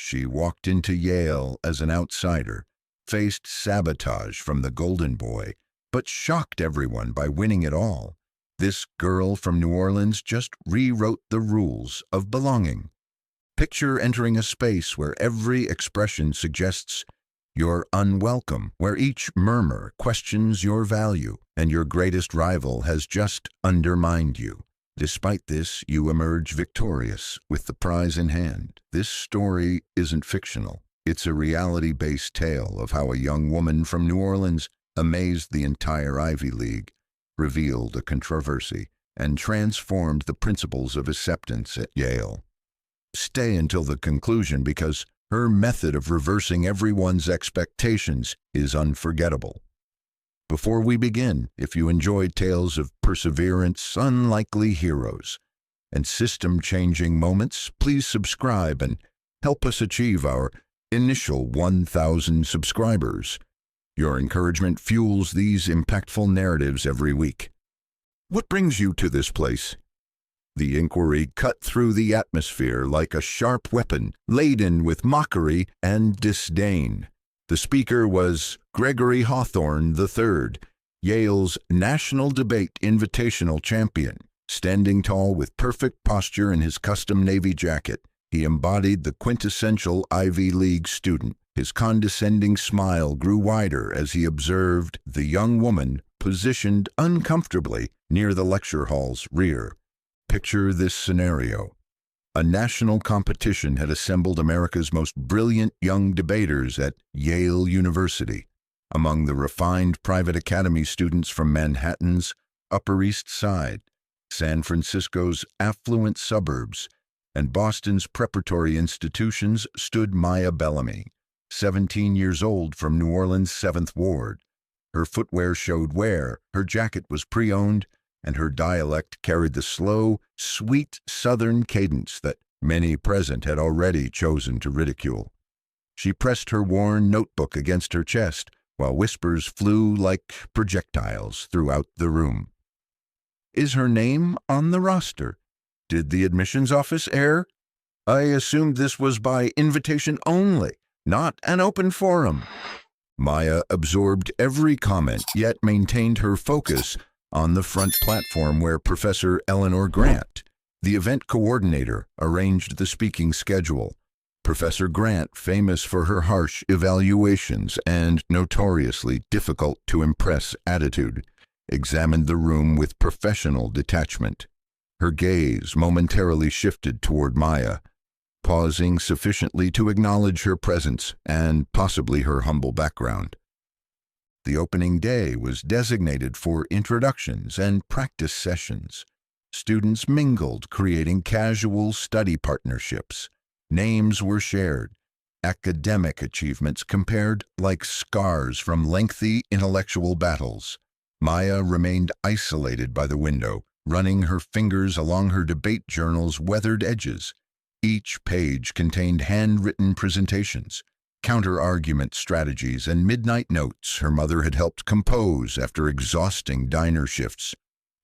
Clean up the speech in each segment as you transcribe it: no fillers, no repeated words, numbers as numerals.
she walked into Yale as an outsider, faced sabotage from the Golden Boy, but shocked everyone by winning it all. This girl from New Orleans just rewrote the rules of belonging. Picture entering a space where every expression suggests you're unwelcome, where each murmur questions your value, and your greatest rival has just undermined you. Despite this, you emerge victorious, with the prize in hand. This story isn't fictional. It's a reality-based tale of how a young woman from New Orleans amazed the entire Ivy League, revealed a controversy, and transformed the principles of acceptance at Yale. Stay until the conclusion because her method of reversing everyone's expectations is unforgettable. Before we begin, if you enjoyed tales of perseverance, unlikely heroes, and system-changing moments, please subscribe and help us achieve our initial 1,000 subscribers. Your encouragement fuels these impactful narratives every week. What brings you to this place? The inquiry cut through the atmosphere like a sharp weapon, laden with mockery and disdain. The speaker was Gregory Hawthorne III, Yale's National Debate Invitational champion. Standing tall with perfect posture in his custom navy jacket, he embodied the quintessential Ivy League student. His condescending smile grew wider as he observed the young woman positioned uncomfortably near the lecture hall's rear. Picture this scenario. A national competition had assembled America's most brilliant young debaters at Yale University. Among the refined private academy students from Manhattan's Upper East Side, San Francisco's affluent suburbs, and Boston's preparatory institutions stood Maya Bellamy, 17 years old from New Orleans' 7th Ward. Her footwear showed wear, her jacket was pre-owned, and her dialect carried the slow, sweet Southern cadence that many present had already chosen to ridicule. She pressed her worn notebook against her chest, while whispers flew like projectiles throughout the room. Is her name on the roster? Did the admissions office err? I assumed this was by invitation only, not an open forum. Maya absorbed every comment, yet maintained her focus on the front platform where Professor Eleanor Grant, the event coordinator, arranged the speaking schedule. Professor Grant, famous for her harsh evaluations and notoriously difficult-to-impress attitude, examined the room with professional detachment. Her gaze momentarily shifted toward Maya, pausing sufficiently to acknowledge her presence and possibly her humble background. The opening day was designated for introductions and practice sessions. Students mingled, creating casual study partnerships. Names were shared. Academic achievements compared like scars from lengthy intellectual battles. Maya remained isolated by the window, running her fingers along her debate journal's weathered edges. Each page contained handwritten presentations, counter-argument strategies, and midnight notes her mother had helped compose after exhausting diner shifts.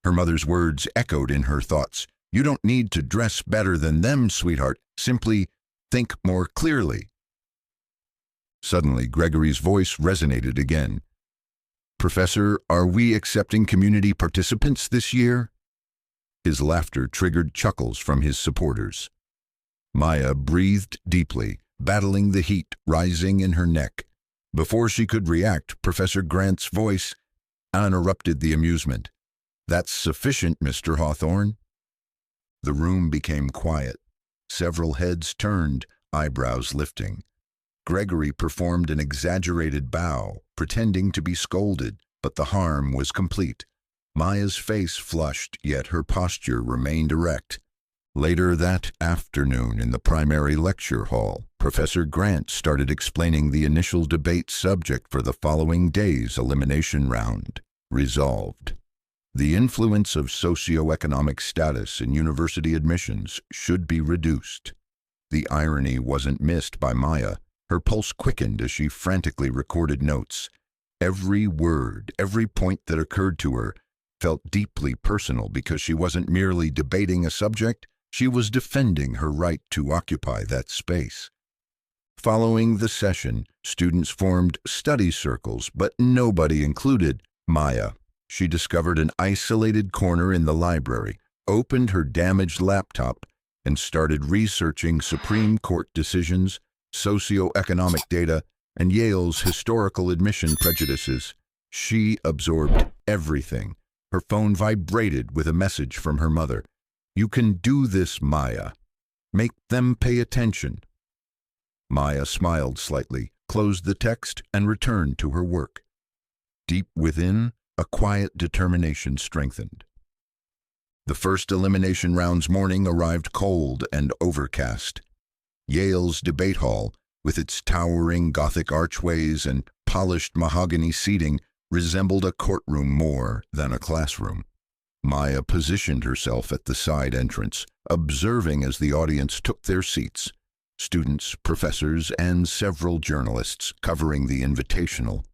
Her mother's words echoed in her thoughts. You don't need to dress better than them, sweetheart. Simply think more clearly. Suddenly, Gregory's voice resonated again. Professor, are we accepting community participants this year? His laughter triggered chuckles from his supporters. Maya breathed deeply, battling the heat rising in her neck. Before she could react, Professor Grant's voice interrupted the amusement. That's sufficient, Mr. Hawthorne. The room became quiet. Several heads turned, eyebrows lifting. Gregory performed an exaggerated bow, pretending to be scolded, but the harm was complete. Maya's face flushed, yet her posture remained erect. Later that afternoon in the primary lecture hall, Professor Grant started explaining the initial debate subject for the following day's elimination round. Resolved. The influence of socioeconomic status in university admissions should be reduced. The irony wasn't missed by Maya. Her pulse quickened as she frantically recorded notes. Every word, every point that occurred to her felt deeply personal because she wasn't merely debating a subject, she was defending her right to occupy that space. Following the session, students formed study circles, but nobody included Maya. She discovered an isolated corner in the library, opened her damaged laptop, and started researching Supreme Court decisions, socioeconomic data, and Yale's historical admission prejudices. She absorbed everything. Her phone vibrated with a message from her mother. "You can do this, Maya. Make them pay attention." Maya smiled slightly, closed the text, and returned to her work. Deep within, a quiet determination strengthened. The first elimination round's morning arrived cold and overcast. Yale's debate hall, with its towering Gothic archways and polished mahogany seating, resembled a courtroom more than a classroom. Maya positioned herself at the side entrance, observing as the audience took their seats. Students, professors, and several journalists covering the invitational.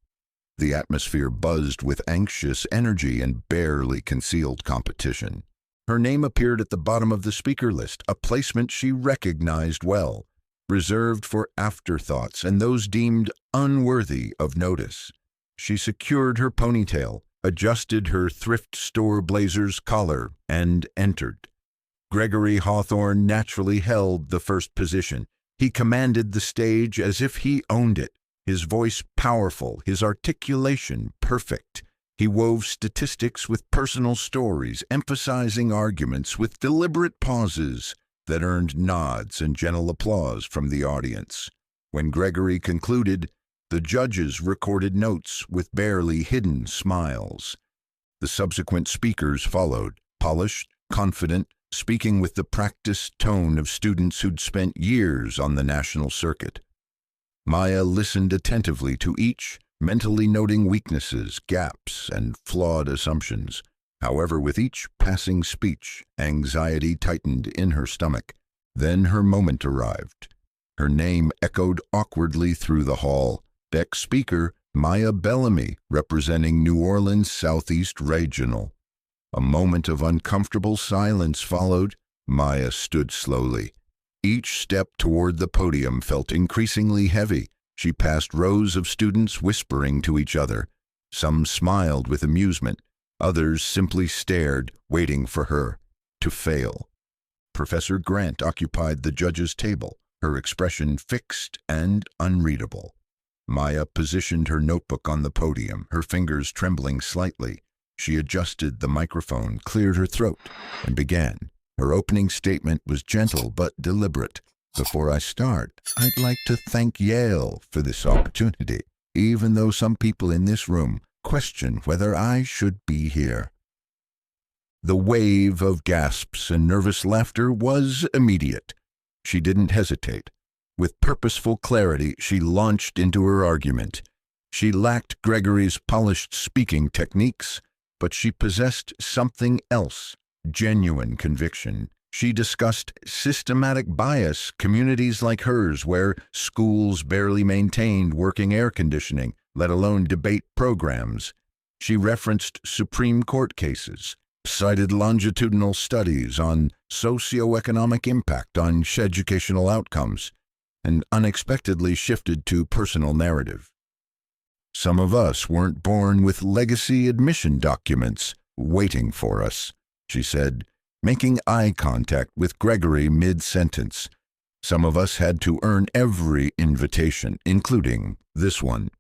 The atmosphere buzzed with anxious energy and barely concealed competition. Her name appeared at the bottom of the speaker list, a placement she recognized well, reserved for afterthoughts and those deemed unworthy of notice. She secured her ponytail, adjusted her thrift store blazer's collar, and entered. Gregory Hawthorne naturally held the first position. He commanded the stage as if he owned it, his voice powerful, his articulation perfect. He wove statistics with personal stories, emphasizing arguments with deliberate pauses that earned nods and gentle applause from the audience. When Gregory concluded, the judges recorded notes with barely hidden smiles. The subsequent speakers followed, polished, confident, speaking with the practiced tone of students who'd spent years on the national circuit. Maya listened attentively to each, mentally noting weaknesses, gaps, and flawed assumptions. However, with each passing speech, anxiety tightened in her stomach. Then her moment arrived. Her name echoed awkwardly through the hall. Next speaker, Maya Bellamy, representing New Orleans Southeast Regional. A moment of uncomfortable silence followed. Maya stood slowly. Each step toward the podium felt increasingly heavy. She passed rows of students whispering to each other. Some smiled with amusement. Others simply stared, waiting for her to fail. Professor Grant occupied the judges' table, her expression fixed and unreadable. Maya positioned her notebook on the podium, her fingers trembling slightly. She adjusted the microphone, cleared her throat, and began. Her opening statement was gentle but deliberate. "Before I start, I'd like to thank Yale for this opportunity, even though some people in this room question whether I should be here." The wave of gasps and nervous laughter was immediate. She didn't hesitate. With purposeful clarity, she launched into her argument. She lacked Gregory's polished speaking techniques, but she possessed something else, genuine conviction. She discussed systematic bias, communities like hers where schools barely maintained working air conditioning, let alone debate programs. She referenced Supreme Court cases, cited longitudinal studies on socioeconomic impact on educational outcomes, and unexpectedly shifted to personal narrative. "Some of us weren't born with legacy admission documents waiting for us," she said, making eye contact with Gregory mid-sentence. "Some of us had to earn every invitation, including this one."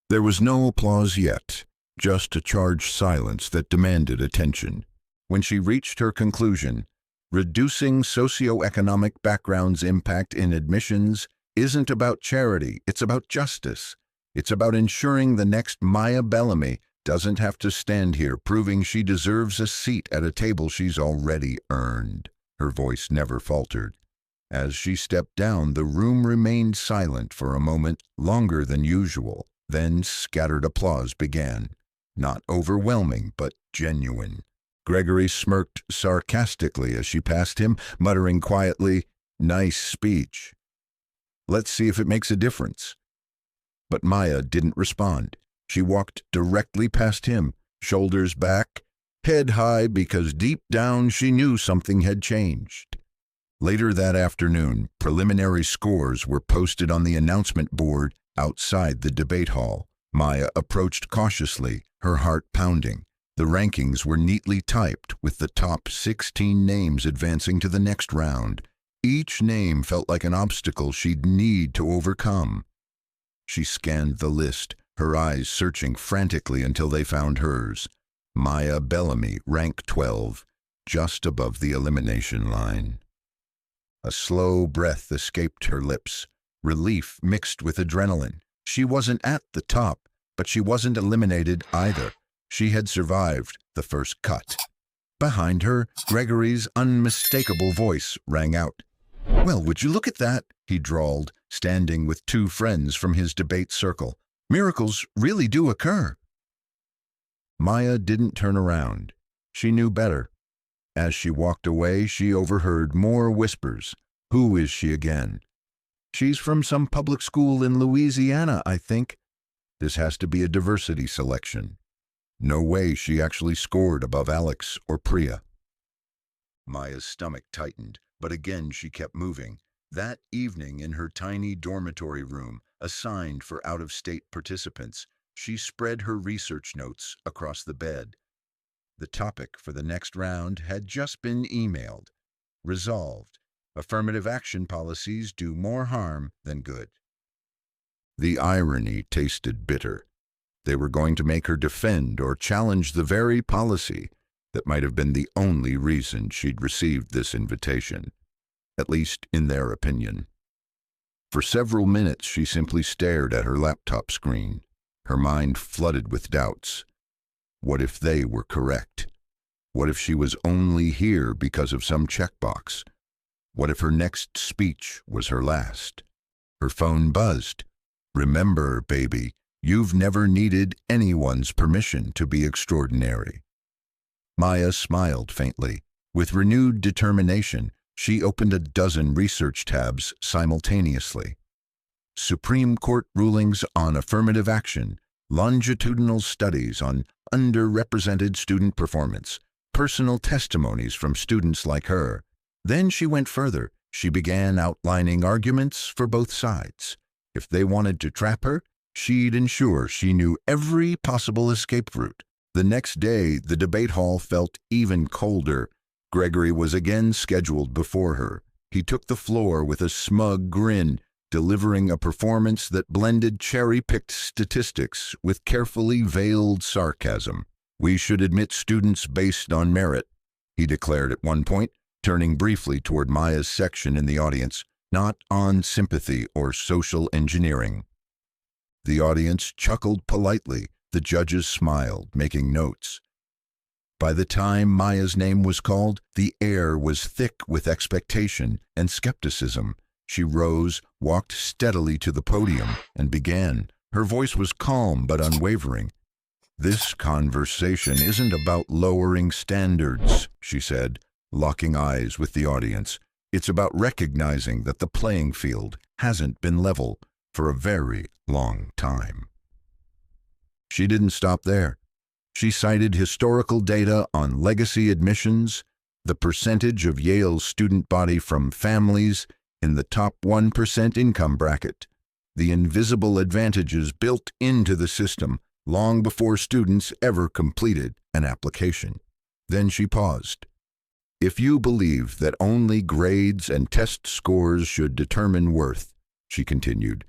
There was no applause yet, just a charged silence that demanded attention. When she reached her conclusion, reducing socioeconomic background's impact in admissions isn't about charity, it's about justice. It's about ensuring the next Maya Bellamy doesn't have to stand here proving she deserves a seat at a table she's already earned. Her voice never faltered. As she stepped down, the room remained silent for a moment, longer than usual. Then scattered applause began. Not overwhelming, but genuine. Gregory smirked sarcastically as she passed him, muttering quietly, "Nice speech. Let's see if it makes a difference." But Maya didn't respond. She walked directly past him, shoulders back, head high, because deep down she knew something had changed. Later that afternoon, preliminary scores were posted on the announcement board outside the debate hall. Maya approached cautiously, her heart pounding. The rankings were neatly typed, with the top 16 names advancing to the next round. Each name felt like an obstacle she'd need to overcome. She scanned the list, her eyes searching frantically until they found hers. Maya Bellamy, rank 12, just above the elimination line. A slow breath escaped her lips, relief mixed with adrenaline. She wasn't at the top, but she wasn't eliminated either. She had survived the first cut. Behind her, Gregory's unmistakable voice rang out. "Well, would you look at that?" he drawled, standing with two friends from his debate circle. "Miracles really do occur." Maya didn't turn around. She knew better. As she walked away, she overheard more whispers. "Who is she again?" "She's from some public school in Louisiana, I think." "This has to be a diversity selection." No way she actually scored above Alex or Priya. Maya's stomach tightened, but again she kept moving. That evening in her tiny dormitory room, assigned for out-of-state participants, she spread her research notes across the bed. The topic for the next round had just been emailed. Resolved. Affirmative action policies do more harm than good. The irony tasted bitter. They were going to make her defend or challenge the very policy that might have been the only reason she'd received this invitation, at least in their opinion. For several minutes she simply stared at her laptop screen, her mind flooded with doubts. What if they were correct? What if she was only here because of some checkbox? What if her next speech was her last? Her phone buzzed. "Remember, baby, you've never needed anyone's permission to be extraordinary." Maya smiled faintly. With renewed determination, she opened a dozen research tabs simultaneously. Supreme Court rulings on affirmative action, longitudinal studies on underrepresented student performance, personal testimonies from students like her. Then she went further. She began outlining arguments for both sides. If they wanted to trap her, she'd ensure she knew every possible escape route. The next day, the debate hall felt even colder. Gregory was again scheduled before her. He took the floor with a smug grin, delivering a performance that blended cherry-picked statistics with carefully veiled sarcasm. "We should admit students based on merit," he declared at one point, turning briefly toward Maya's section in the audience, "not on sympathy or social engineering." The audience chuckled politely. The judges smiled, making notes. By the time Maya's name was called, the air was thick with expectation and skepticism. She rose, walked steadily to the podium, and began. Her voice was calm but unwavering. "This conversation isn't about lowering standards," she said, locking eyes with the audience. "It's about recognizing that the playing field hasn't been level for a very long time." She didn't stop there. She cited historical data on legacy admissions, the percentage of Yale's student body from families in the top 1% income bracket, the invisible advantages built into the system long before students ever completed an application. Then she paused. "If you believe that only grades and test scores should determine worth," she continued,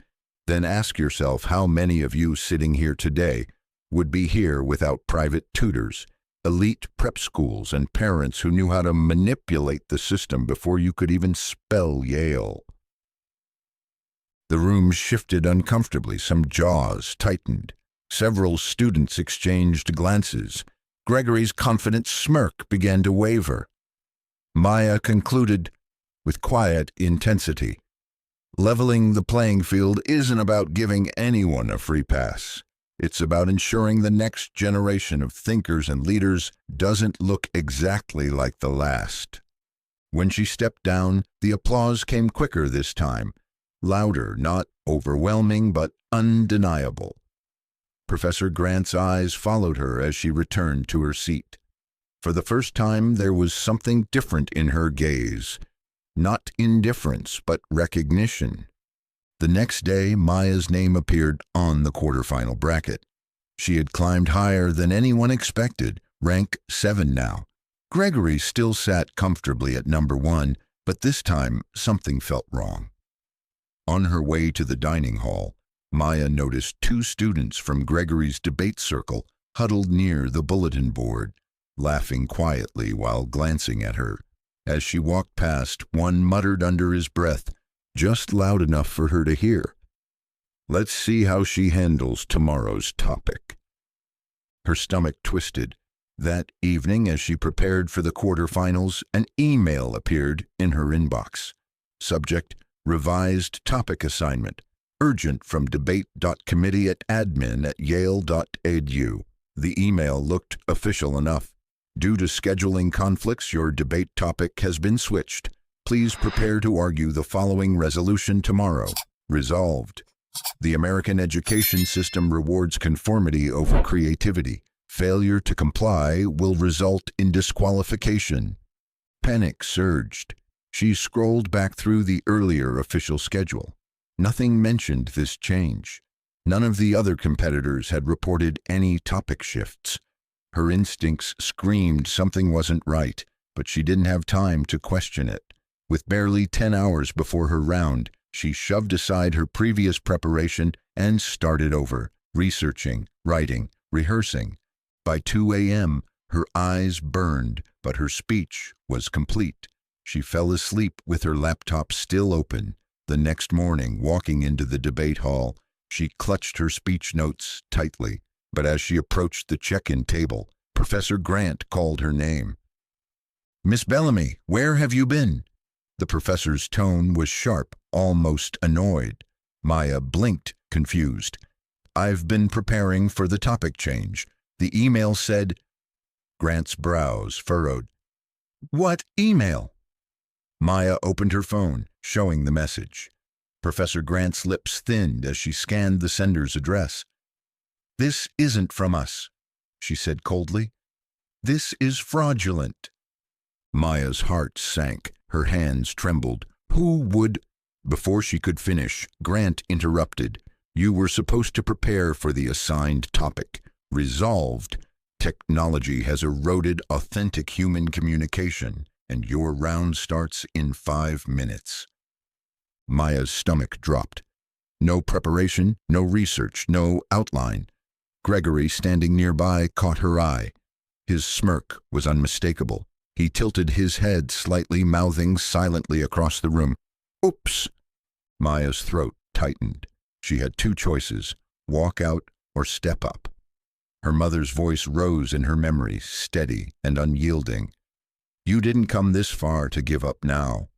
"then ask yourself how many of you sitting here today would be here without private tutors, elite prep schools, and parents who knew how to manipulate the system before you could even spell Yale." The room shifted uncomfortably. Some jaws tightened. Several students exchanged glances. Gregory's confident smirk began to waver. Maya concluded with quiet intensity. "Leveling the playing field isn't about giving anyone a free pass. It's about ensuring the next generation of thinkers and leaders doesn't look exactly like the last." When she stepped down, the applause came quicker this time. Louder, not overwhelming, but undeniable. Professor Grant's eyes followed her as she returned to her seat. For the first time, there was something different in her gaze. Not indifference, but recognition. The next day, Maya's name appeared on the quarterfinal bracket. She had climbed higher than anyone expected, rank 7 now. Gregory still sat comfortably at number 1, but this time something felt wrong. On her way to the dining hall, Maya noticed 2 students from Gregory's debate circle huddled near the bulletin board, laughing quietly while glancing at her. As she walked past, one muttered under his breath, just loud enough for her to hear, "Let's see how she handles tomorrow's topic." Her stomach twisted. That evening, as she prepared for the quarterfinals, an email appeared in her inbox. Subject: revised topic assignment. Urgent from debate.committee@admin@yale.edu. The email looked official enough. Due to scheduling conflicts, your debate topic has been switched. Please prepare to argue the following resolution tomorrow. Resolved. The American education system rewards conformity over creativity. Failure to comply will result in disqualification. Panic surged. She scrolled back through the earlier official schedule. Nothing mentioned this change. None of the other competitors had reported any topic shifts. Her instincts screamed something wasn't right, but she didn't have time to question it. With barely 10 hours before her round, she shoved aside her previous preparation and started over, researching, writing, rehearsing. By 2 a.m., her eyes burned, but her speech was complete. She fell asleep with her laptop still open. The next morning, walking into the debate hall, she clutched her speech notes tightly. But as she approached the check-in table, Professor Grant called her name. "Miss Bellamy, where have you been?" The professor's tone was sharp, almost annoyed. Maya blinked, confused. "I've been preparing for the topic change. The email said—" Grant's brows furrowed. "What email?" Maya opened her phone, showing the message. Professor Grant's lips thinned as she scanned the sender's address. "This isn't from us," she said coldly. "This is fraudulent." Maya's heart sank. Her hands trembled. Who would— Before she could finish, Grant interrupted. "You were supposed to prepare for the assigned topic. Resolved. Technology has eroded authentic human communication, and your round starts in 5 minutes." Maya's stomach dropped. No preparation, no research, no outline. Gregory, standing nearby, caught her eye. His smirk was unmistakable. He tilted his head slightly, mouthing silently across the room, "Oops." Maya's throat tightened. She had 2 choices, walk out or step up. Her mother's voice rose in her memory, steady and unyielding. "You didn't come this far to give up now."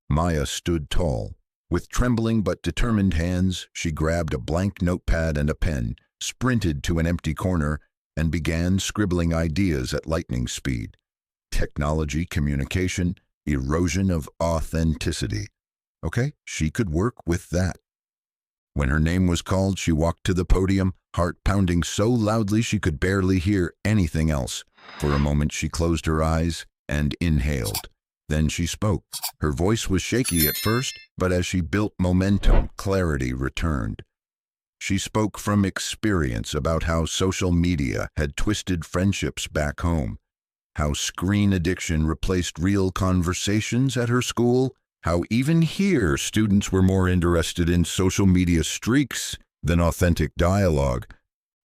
Maya stood tall. With trembling but determined hands, she grabbed a blank notepad and a pen, sprinted to an empty corner, and began scribbling ideas at lightning speed. Technology, communication, erosion of authenticity. Okay, she could work with that. When her name was called, she walked to the podium, heart pounding so loudly she could barely hear anything else. For a moment she closed her eyes and inhaled. Then she spoke. Her voice was shaky at first, but as she built momentum, clarity returned. She spoke from experience about how social media had twisted friendships back home, how screen addiction replaced real conversations at her school, how even here students were more interested in social media streaks than authentic dialogue.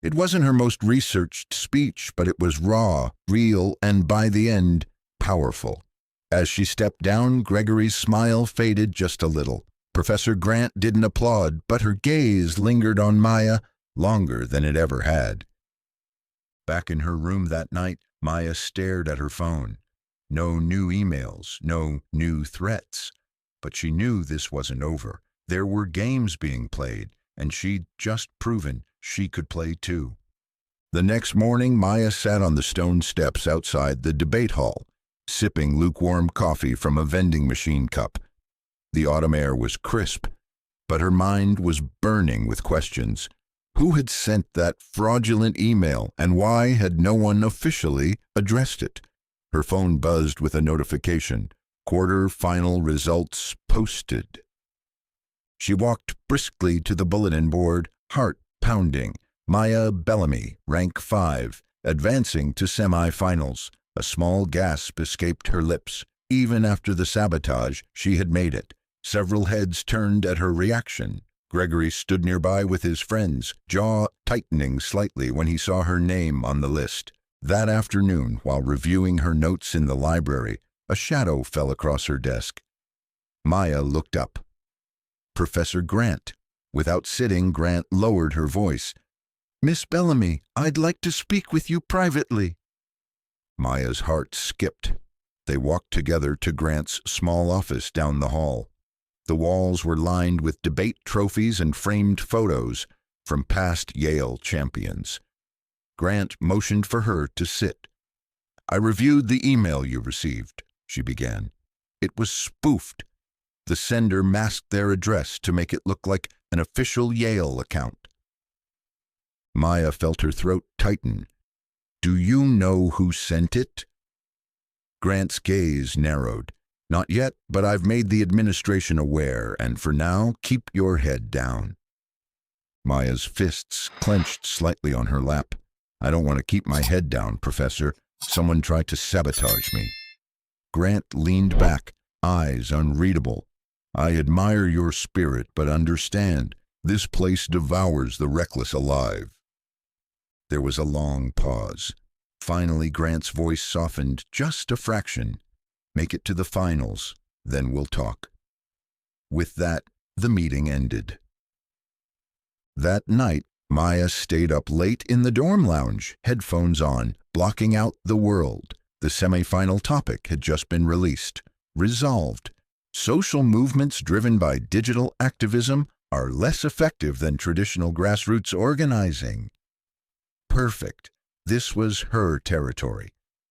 It wasn't her most researched speech, but it was raw, real, and by the end, powerful. As she stepped down, Gregory's smile faded just a little. Professor Grant didn't applaud, but her gaze lingered on Maya longer than it ever had. Back in her room that night, Maya stared at her phone. No new emails, no new threats. But she knew this wasn't over. There were games being played, and she'd just proven she could play too. The next morning, Maya sat on the stone steps outside the debate hall, sipping lukewarm coffee from a vending machine cup. The autumn air was crisp, but her mind was burning with questions. Who had sent that fraudulent email, and why had no one officially addressed it? Her phone buzzed with a notification. Quarter-final results posted. She walked briskly to the bulletin board, heart pounding. Maya Bellamy, rank 5, advancing to semi-finals. A small gasp escaped her lips. Even after the sabotage, she had made it. Several heads turned at her reaction. Gregory stood nearby with his friends, jaw tightening slightly when he saw her name on the list. That afternoon, while reviewing her notes in the library, a shadow fell across her desk. Maya looked up. Professor Grant. Without sitting, Grant lowered her voice. "Miss Bellamy, I'd like to speak with you privately." Maya's heart skipped. They walked together to Grant's small office down the hall. The walls were lined with debate trophies and framed photos from past Yale champions. Grant motioned for her to sit. "I reviewed the email you received," she began. "It was spoofed. The sender masked their address to make it look like an official Yale account." Maya felt her throat tighten. "Do you know who sent it?" Grant's gaze narrowed. "Not yet, but I've made the administration aware, and for now, keep your head down." Maya's fists clenched slightly on her lap. "I don't want to keep my head down, Professor. Someone tried to sabotage me." Grant leaned back, eyes unreadable. "I admire your spirit, but understand, this place devours the reckless alive." There was a long pause. Finally, Grant's voice softened just a fraction. "Make it to the finals, then we'll talk." With that, the meeting ended. That night, Maya stayed up late in the dorm lounge, headphones on, blocking out the world. The semifinal topic had just been released. Resolved. Social movements driven by digital activism are less effective than traditional grassroots organizing. Perfect. This was her territory.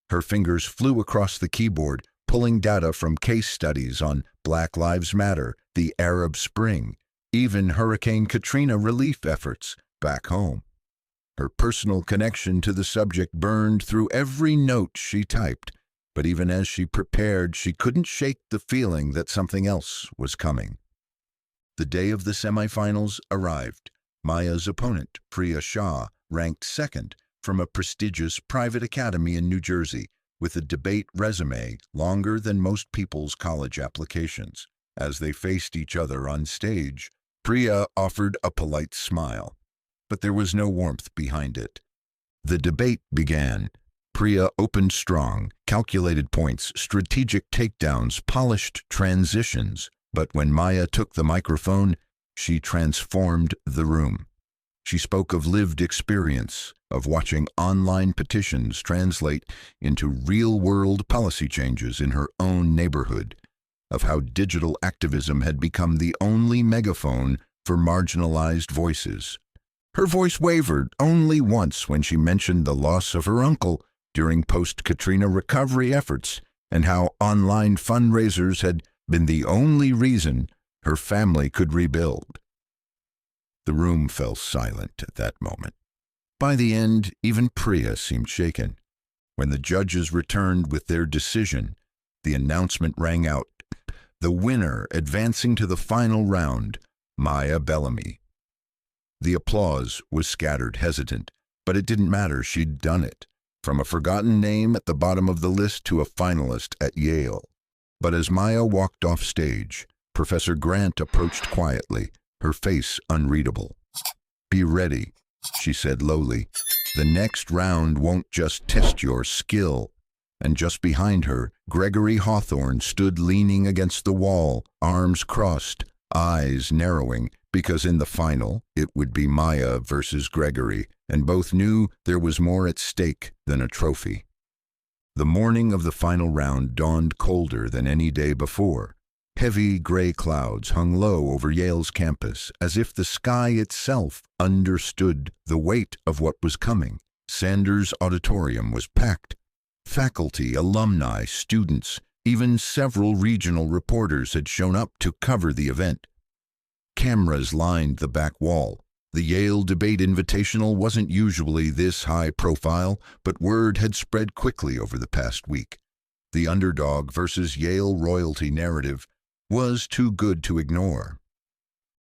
Her fingers flew across the keyboard, pulling data from case studies on Black Lives Matter, the Arab Spring, even Hurricane Katrina relief efforts back home. Her personal connection to the subject burned through every note she typed, but even as she prepared, she couldn't shake the feeling that something else was coming. The day of the semifinals arrived. Maya's opponent, Priya Shah, ranked second from a prestigious private academy in New Jersey, with a debate resume longer than most people's college applications. As they faced each other on stage, Priya offered a polite smile, but there was no warmth behind it. The debate began. Priya opened strong, calculated points, strategic takedowns, polished transitions. But when Maya took the microphone, she transformed the room. She spoke of lived experience, of watching online petitions translate into real-world policy changes in her own neighborhood, of how digital activism had become the only megaphone for marginalized voices. Her voice wavered only once when she mentioned the loss of her uncle during post-Katrina recovery efforts and how online fundraisers had been the only reason her family could rebuild. The room fell silent at that moment. By the end, even Priya seemed shaken. When the judges returned with their decision, the announcement rang out. The winner advancing to the final round, Maya Bellamy. The applause was scattered, hesitant, but it didn't matter, she'd done it. From a forgotten name at the bottom of the list to a finalist at Yale. But as Maya walked off stage, Professor Grant approached quietly, her face unreadable. "Be ready," she said lowly. "The next round won't just test your skill." And just behind her, Gregory Hawthorne stood leaning against the wall, arms crossed, eyes narrowing, because in the final, it would be Maya versus Gregory, and both knew there was more at stake than a trophy. The morning of the final round dawned colder than any day before. Heavy gray clouds hung low over Yale's campus, as if the sky itself understood the weight of what was coming. Sanders Auditorium was packed. Faculty, alumni, students, even several regional reporters had shown up to cover the event. Cameras lined the back wall. The Yale Debate Invitational wasn't usually this high profile, but word had spread quickly over the past week. The underdog versus Yale royalty narrative was too good to ignore.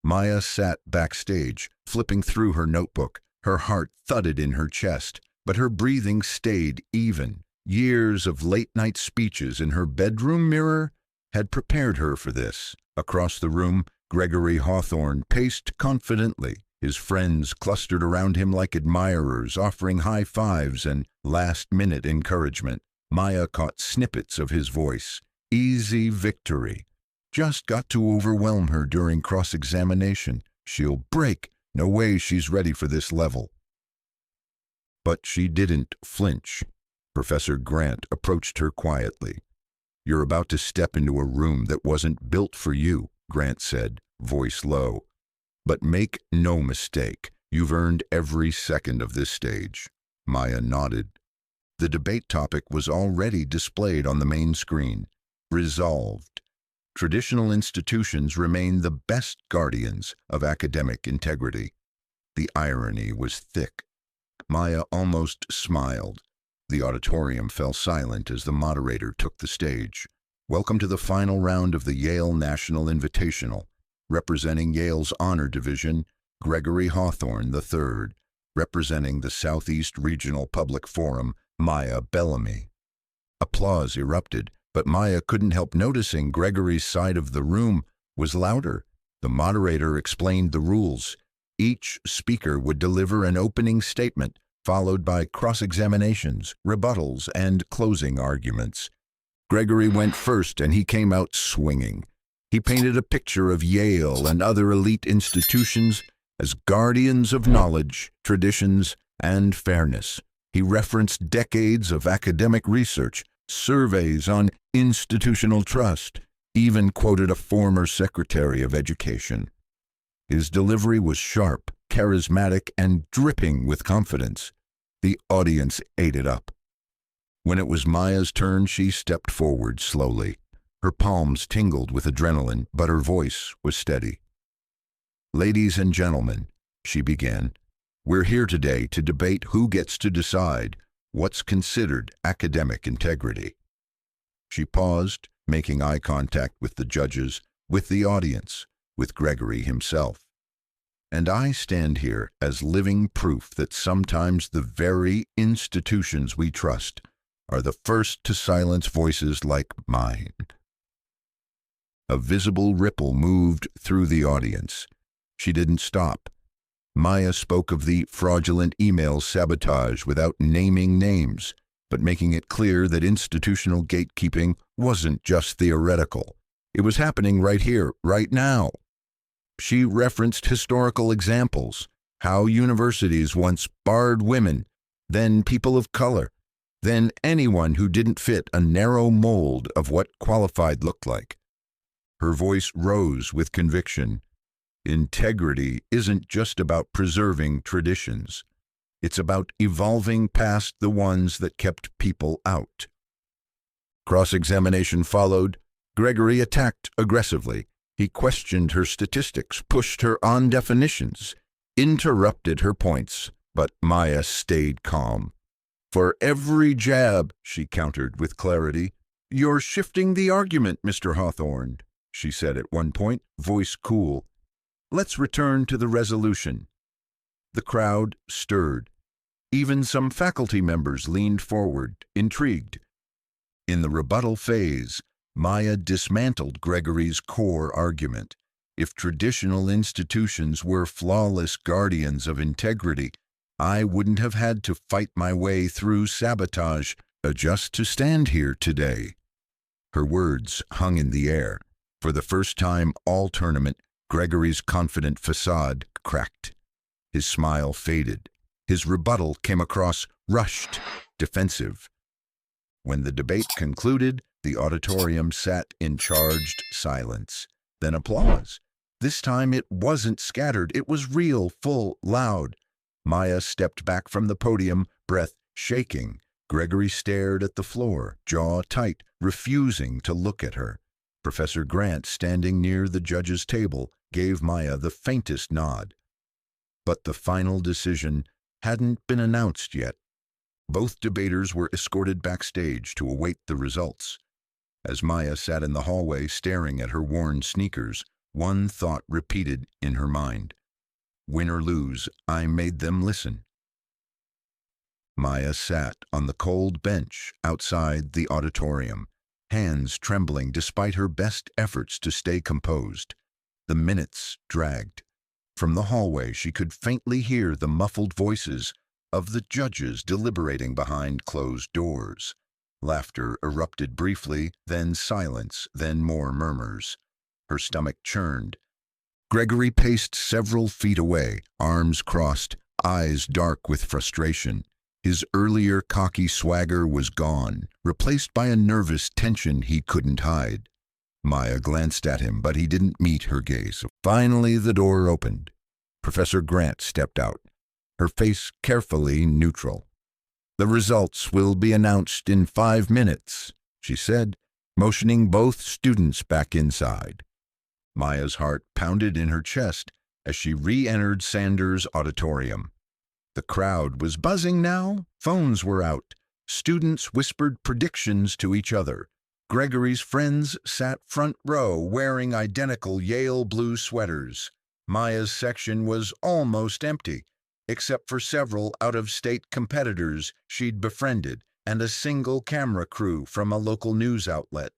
Maya sat backstage, flipping through her notebook. Her heart thudded in her chest, but her breathing stayed even. Years of late-night speeches in her bedroom mirror had prepared her for this. Across the room, Gregory Hawthorne paced confidently. His friends clustered around him like admirers, offering high fives and last-minute encouragement. Maya caught snippets of his voice. Easy victory. Just got to overwhelm her during cross-examination. She'll break. No way she's ready for this level. But she didn't flinch. Professor Grant approached her quietly. "You're about to step into a room that wasn't built for you," Grant said, voice low. "But make no mistake, you've earned every second of this stage." Maya nodded. The debate topic was already displayed on the main screen. Resolved. Traditional institutions remain the best guardians of academic integrity. The irony was thick. Maya almost smiled. The auditorium fell silent as the moderator took the stage. "Welcome to the final round of the Yale National Invitational. Representing Yale's Honor Division, Gregory Hawthorne III. Representing the Southeast Regional Public Forum, Maya Bellamy." Applause erupted, but Maya couldn't help noticing Gregory's side of the room was louder. The moderator explained the rules. Each speaker would deliver an opening statement, followed by cross-examinations, rebuttals, and closing arguments. Gregory went first, and he came out swinging. He painted a picture of Yale and other elite institutions as guardians of knowledge, traditions, and fairness. He referenced decades of academic research, surveys on institutional trust, even quoted a former Secretary of Education. His delivery was sharp, charismatic, and dripping with confidence. The audience ate it up. When it was Maya's turn, she stepped forward slowly. Her palms tingled with adrenaline, but her voice was steady. "Ladies and gentlemen," she began, "we're here today to debate who gets to decide what's considered academic integrity." She paused, making eye contact with the judges, with the audience, with Gregory himself. "And I stand here as living proof that sometimes the very institutions we trust are the first to silence voices like mine." A visible ripple moved through the audience. She didn't stop. Maya spoke of the fraudulent email sabotage without naming names, but making it clear that institutional gatekeeping wasn't just theoretical. It was happening right here, right now. She referenced historical examples, how universities once barred women, then people of color, then anyone who didn't fit a narrow mold of what qualified looked like. Her voice rose with conviction. Integrity isn't just about preserving traditions. It's about evolving past the ones that kept people out. Cross-examination followed. Gregory attacked aggressively. He questioned her statistics, pushed her on definitions, interrupted her points, but Maya stayed calm. "For every jab," she countered with clarity. "You're shifting the argument, Mr. Hawthorne," she said at one point, voice cool. "Let's return to the resolution." The crowd stirred. Even some faculty members leaned forward, intrigued. In the rebuttal phase, Maya dismantled Gregory's core argument. If traditional institutions were flawless guardians of integrity, I wouldn't have had to fight my way through sabotage just to stand here today. Her words hung in the air. For the first time all tournament, Gregory's confident facade cracked. His smile faded. His rebuttal came across rushed, defensive. When the debate concluded, the auditorium sat in charged silence. Then applause. This time it wasn't scattered. It was real, full, loud. Maya stepped back from the podium, breath shaking. Gregory stared at the floor, jaw tight, refusing to look at her. Professor Grant, standing near the judge's table, gave Maya the faintest nod. But the final decision hadn't been announced yet. Both debaters were escorted backstage to await the results. As Maya sat in the hallway staring at her worn sneakers, one thought repeated in her mind. Win or lose, I made them listen. Maya sat on the cold bench outside the auditorium, hands trembling despite her best efforts to stay composed. The minutes dragged. From the hallway she could faintly hear the muffled voices of the judges deliberating behind closed doors. Laughter erupted briefly, then silence, then more murmurs. Her stomach churned. Gregory paced several feet away, arms crossed, eyes dark with frustration. His earlier cocky swagger was gone, replaced by a nervous tension he couldn't hide. Maya glanced at him, but he didn't meet her gaze. Finally, the door opened. Professor Grant stepped out, her face carefully neutral. The results will be announced in 5 minutes, she said, motioning both students back inside. Maya's heart pounded in her chest as she re-entered Sanders' auditorium. The crowd was buzzing now. Phones were out. Students whispered predictions to each other. Gregory's friends sat front row wearing identical Yale blue sweaters. Maya's section was almost empty, except for several out-of-state competitors she'd befriended and a single camera crew from a local news outlet.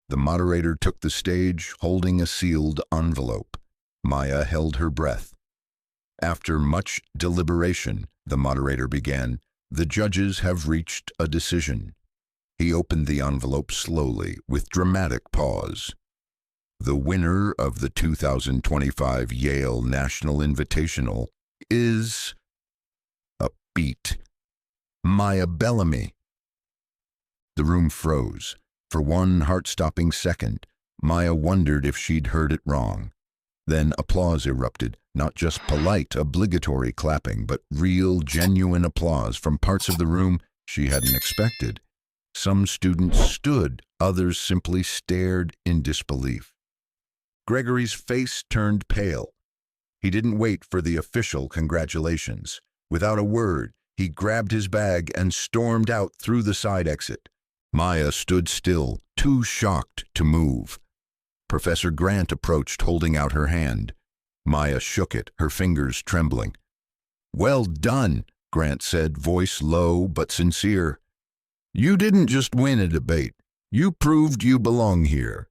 The moderator took the stage, holding a sealed envelope. Maya held her breath. After much deliberation, the moderator began, "The judges have reached a decision." He opened the envelope slowly, with dramatic pause. The winner of the 2025 Yale National Invitational is a beat. Maya Bellamy. The room froze. For one heart-stopping second, Maya wondered if she'd heard it wrong. Then applause erupted, not just polite, obligatory clapping, but real, genuine applause from parts of the room she hadn't expected. Some students stood, others simply stared in disbelief. Gregory's face turned pale. He didn't wait for the official congratulations. Without a word, he grabbed his bag and stormed out through the side exit. Maya stood still, too shocked to move. Professor Grant approached, holding out her hand. Maya shook it, her fingers trembling. "Well done," Grant said, voice low but sincere. "You didn't just win a debate. You proved you belong here."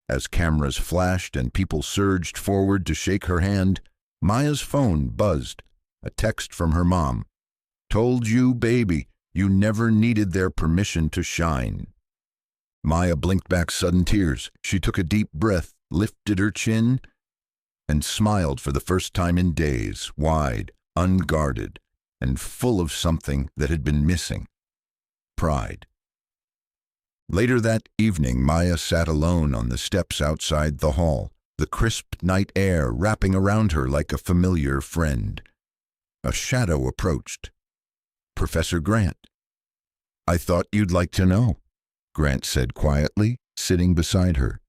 As cameras flashed and people surged forward to shake her hand, Maya's phone buzzed. A text from her mom. "Told you, baby, you never needed their permission to shine." Maya blinked back sudden tears. She took a deep breath, lifted her chin, and smiled for the first time in days, wide, unguarded, and full of something that had been missing. Pride. Later that evening, Maya sat alone on the steps outside the hall, the crisp night air wrapping around her like a familiar friend. A shadow approached. Professor Grant. "I thought you'd like to know," Grant said quietly, sitting beside her.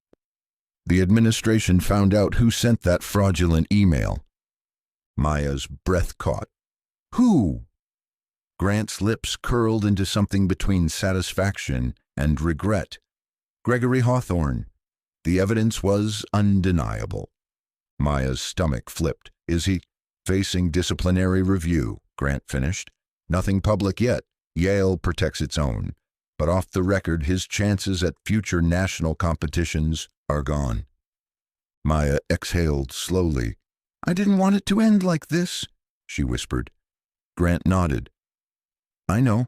"The administration found out who sent that fraudulent email." Maya's breath caught. "Who?" Grant's lips curled into something between satisfaction and regret. "Gregory Hawthorne. The evidence was undeniable." Maya's stomach flipped. "Is he facing disciplinary review?" Grant finished. "Nothing public yet. Yale protects its own. But off the record, his chances at future national competitions are gone." Maya exhaled slowly. "I didn't want it to end like this," she whispered. Grant nodded. "I know,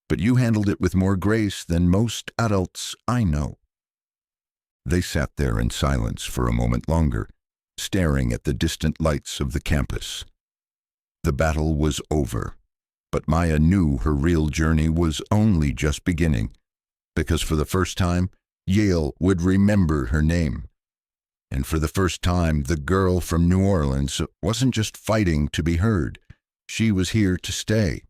but you handled it with more grace than most adults I know." They sat there in silence for a moment longer, staring at the distant lights of the campus. The battle was over, but Maya knew her real journey was only just beginning, because for the first time, Yale would remember her name. And for the first time, the girl from New Orleans wasn't just fighting to be heard. She was here to stay.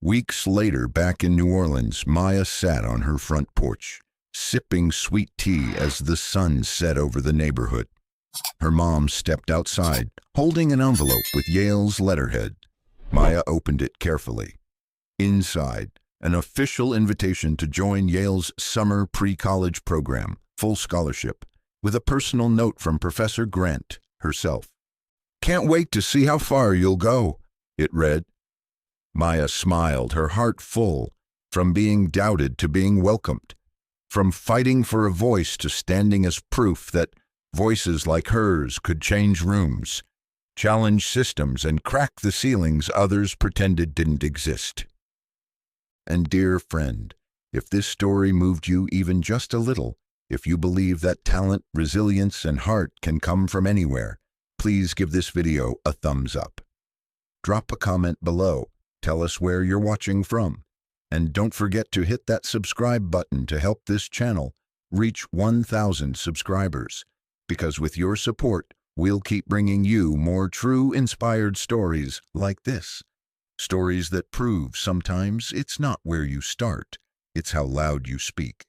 Weeks later, back in New Orleans, Maya sat on her front porch, sipping sweet tea as the sun set over the neighborhood. Her mom stepped outside, holding an envelope with Yale's letterhead. Maya opened it carefully. Inside, an official invitation to join Yale's summer pre-college program, full scholarship, with a personal note from Professor Grant herself. "Can't wait to see how far you'll go," it read. Maya smiled, her heart full, from being doubted to being welcomed, from fighting for a voice to standing as proof that voices like hers could change rooms, challenge systems, and crack the ceilings others pretended didn't exist. And dear friend, if this story moved you even just a little, if you believe that talent, resilience, and heart can come from anywhere, please give this video a thumbs up. Drop a comment below, tell us where you're watching from, and don't forget to hit that subscribe button to help this channel reach 1,000 subscribers, because with your support, we'll keep bringing you more true, inspired stories like this. Stories that prove sometimes it's not where you start, it's how loud you speak.